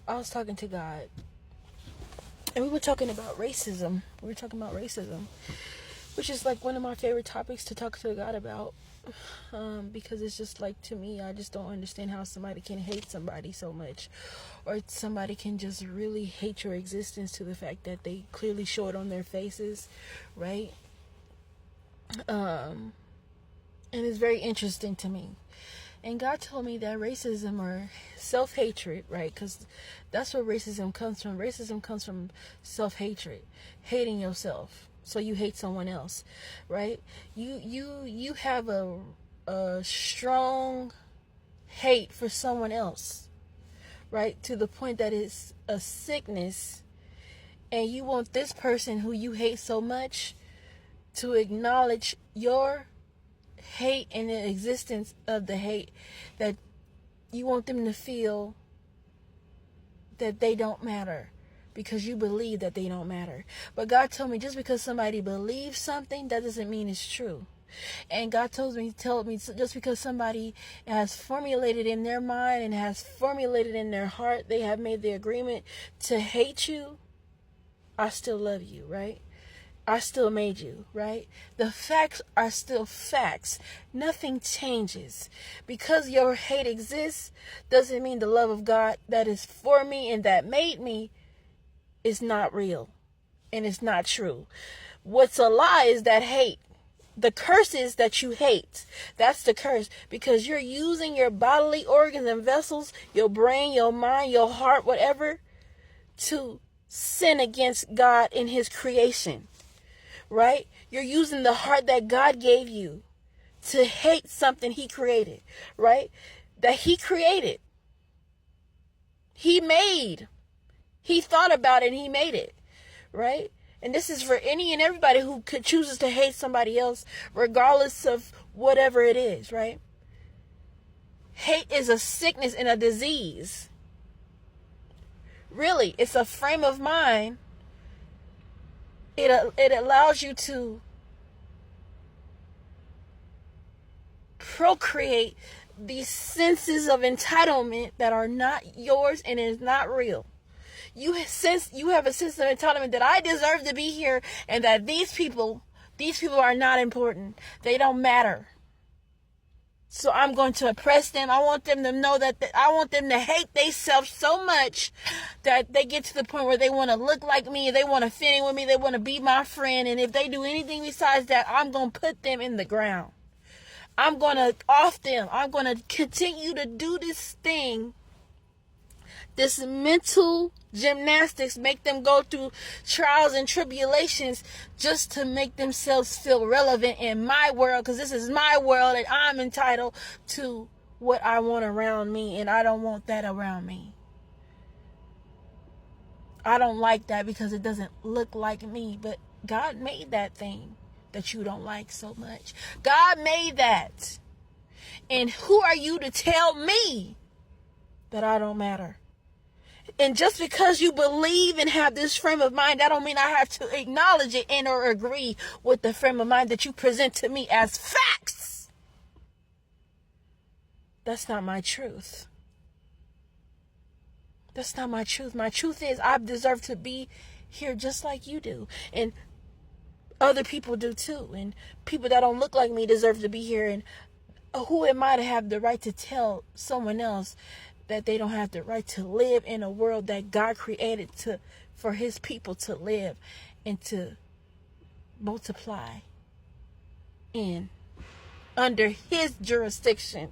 I was talking to God, and we were talking about racism. Which is like one of my favorite topics to talk to God about. Because it's just like, to me, I just don't understand how somebody can hate somebody so much, or somebody can just really hate your existence to the fact that they clearly show it on their faces, right? And it's very interesting to me. And God told me that racism or self-hatred, right? Because that's where racism comes from. Racism comes from self-hatred, hating yourself, so you hate someone else, right? You have a strong hate for someone else, right? To the point that it's a sickness, and you want this person who you hate so much to acknowledge your hate and the existence of the hate, that you want them to feel that they don't matter because you believe that they don't matter. But God told me, just because somebody believes something, that doesn't mean it's true. And God told me just because somebody has formulated in their mind and has formulated in their heart, they have made the agreement to hate you, I still love you, right? I still made you, right? The facts are still facts. Nothing changes. Because your hate exists doesn't mean the love of God that is for me and that made me is not real and it's not true. What's a lie is that hate. The curse is that you hate. That's the curse, because you're using your bodily organs and vessels, your brain, your mind, your heart, whatever, to sin against God in his creation. Right? You're using the heart that God gave you to hate something he created, right? That he created. He made. He thought about it and he made it, right? And this is for any and everybody who chooses to hate somebody else, regardless of whatever it is, right? Hate is a sickness and a disease. Really, it's a frame of mind. It allows you to procreate these senses of entitlement that are not yours and is not real. You have a sense of entitlement that I deserve to be here, and that these people are not important. They don't matter. So I'm going to oppress them. I want them to know that I want them to hate themselves so much that they get to the point where they want to look like me, they want to fit in with me, they want to be my friend, and if they do anything besides that, I'm going to put them in the ground. I'm going to off them. I'm going to continue to do this thing, this mental gymnastics, make them go through trials and tribulations just to make themselves feel relevant in my world, because this is my world and I'm entitled to what I want around me, and I don't want that around me. I don't like that because it doesn't look like me, but God made that thing that you don't like so much. God made that. And who are you to tell me that I don't matter? And just because you believe and have this frame of mind, that don't mean I have to acknowledge it and or agree with the frame of mind that you present to me as facts. That's not my truth. That's not my truth. My truth is I deserve to be here just like you do. And other people do too. And people that don't look like me deserve to be here. And who am I to have the right to tell someone else that they don't have the right to live in a world that God created for his people to live and to multiply in, under his jurisdiction,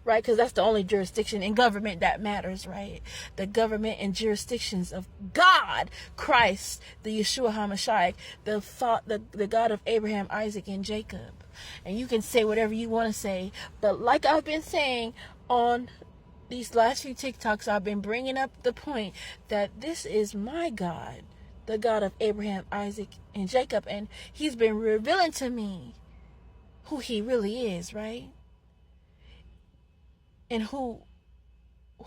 right? Because that's the only jurisdiction in government that matters, right? The government and jurisdictions of God, Christ, the Yeshua HaMashiach, the God of Abraham, Isaac, and Jacob. And you can say whatever you want to say, but like I've been saying on these last few TikToks, I've been bringing up the point that this is my God, the God of Abraham, Isaac, and Jacob, and he's been revealing to me who he really is, right? And who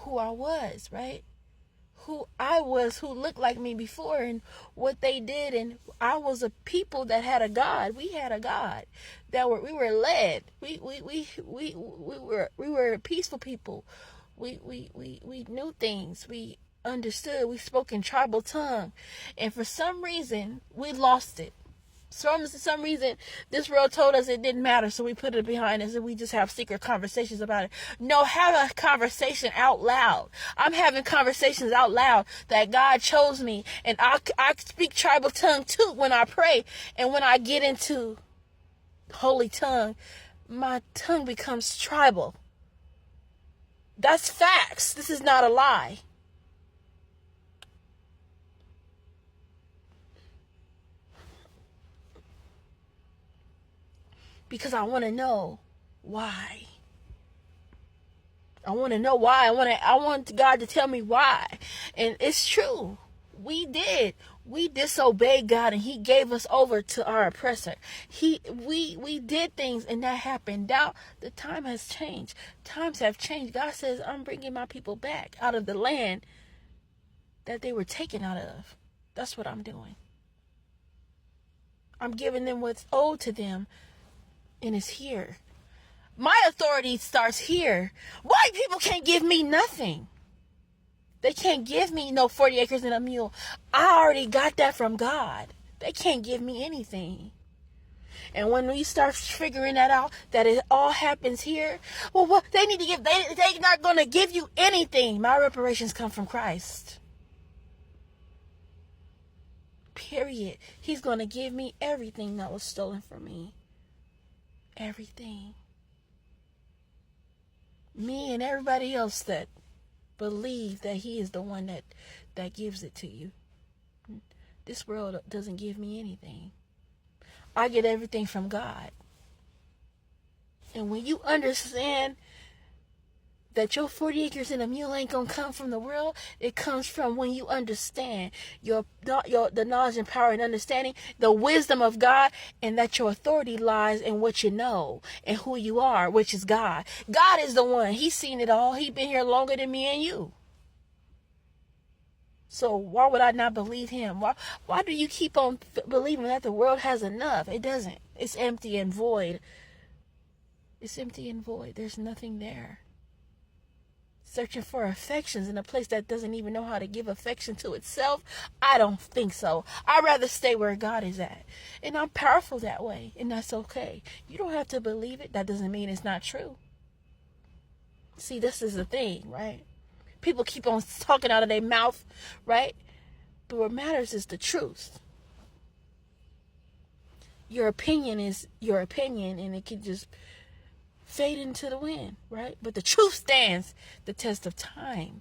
I was, right? Who I was, who looked like me before, and what they did. And I was a people that had a God. We had a God we were led. We were a peaceful people. We knew things. We understood. We spoke in tribal tongue. And for some reason, we lost it. For some reason, this world told us it didn't matter, so we put it behind us and we just have secret conversations about it. No, have a conversation out loud. I'm having conversations out loud that God chose me, and I speak tribal tongue too when I pray, and when I get into holy tongue, my tongue becomes tribal. That's facts. This is not a lie. Because I want to know why. I want to know why. I want God to tell me why. And it's true. We disobeyed God, and He gave us over to our oppressor. We did things, and that happened. Now the time has changed. Times have changed. God says, I'm bringing my people back out of the land that they were taken out of. That's what I'm doing. I'm giving them what's owed to them. And it's here. My authority starts here. White people can't give me nothing. They can't give me no 40 acres and a mule. I already got that from God. They can't give me anything. And when we start figuring that out, that it all happens here, well, what they need to give, they're not going to give you anything. My reparations come from Christ. Period. He's going to give me everything that was stolen from me. Everything. Me and everybody else that believe that He is the one that gives it to you. This world doesn't give me anything. I get everything from God. And when you understand that your 40 acres and a mule ain't gonna come from the world, it comes from when you understand the knowledge and power and understanding, the wisdom of God, and that your authority lies in what you know and who you are, which is God. God is the one. He's seen it all. He's been here longer than me and you. So why would I not believe Him? Why do you keep on believing that the world has enough? It doesn't. It's empty and void. It's empty and void. There's nothing there. Searching for affections in a place that doesn't even know how to give affection to itself? I don't think so. I'd rather stay where God is at. And I'm powerful that way, and that's okay. You don't have to believe it. That doesn't mean it's not true. See, this is the thing, right? People keep on talking out of their mouth, right? But what matters is the truth. Your opinion is your opinion, and it can just fade into the wind, right? But the truth stands the test of time.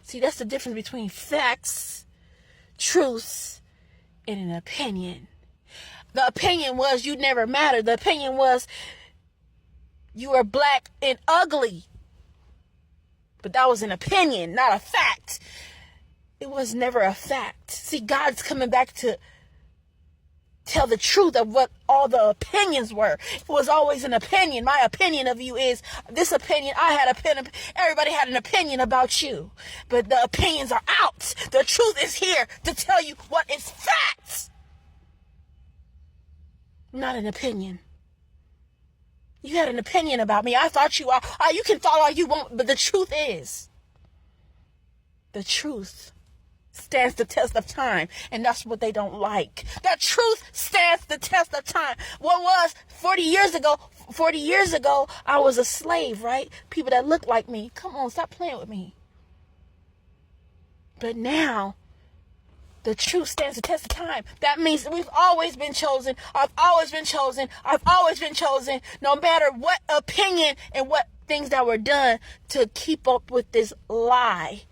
See, that's the difference between facts, truth, and an opinion. The opinion was you never mattered. The opinion was you were black and ugly. But that was an opinion, not a fact. It was never a fact. See, God's coming back to tell the truth of what all the opinions were. It was always an opinion. My opinion of you is this opinion. Everybody had an opinion about you. But the opinions are out. The truth is here to tell you what is facts. Not an opinion. You had an opinion about me. I thought you can thought all you want, but the truth is, the truth stands the test of time, and that's what they don't like. The truth stands the test of time. What was 40 years ago? 40 years ago, I was a slave, right? People that look like me. Come on, stop playing with me. But now, the truth stands the test of time. That means we've always been chosen. I've always been chosen. I've always been chosen. No matter what opinion and what things that were done to keep up with this lie,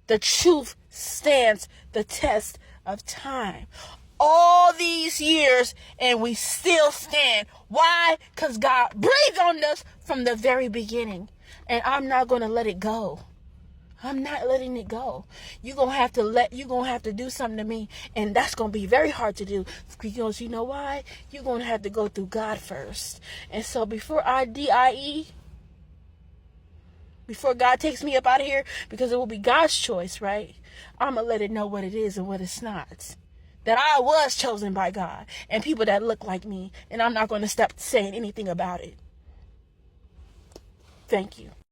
the truth stands the test of time. All these years, and we still stand. Why? Because God breathed on us from the very beginning. And I'm not going to let it go. I'm not letting it go. You're going to have to do something to me. And that's going to be very hard to do. Because you know why? You're going to have to go through God first. And so before I die, before God takes me up out of here, because it will be God's choice, right? I'm going to let it know what it is and what it's not. That I was chosen by God and people that look like me. And I'm not going to stop saying anything about it. Thank you.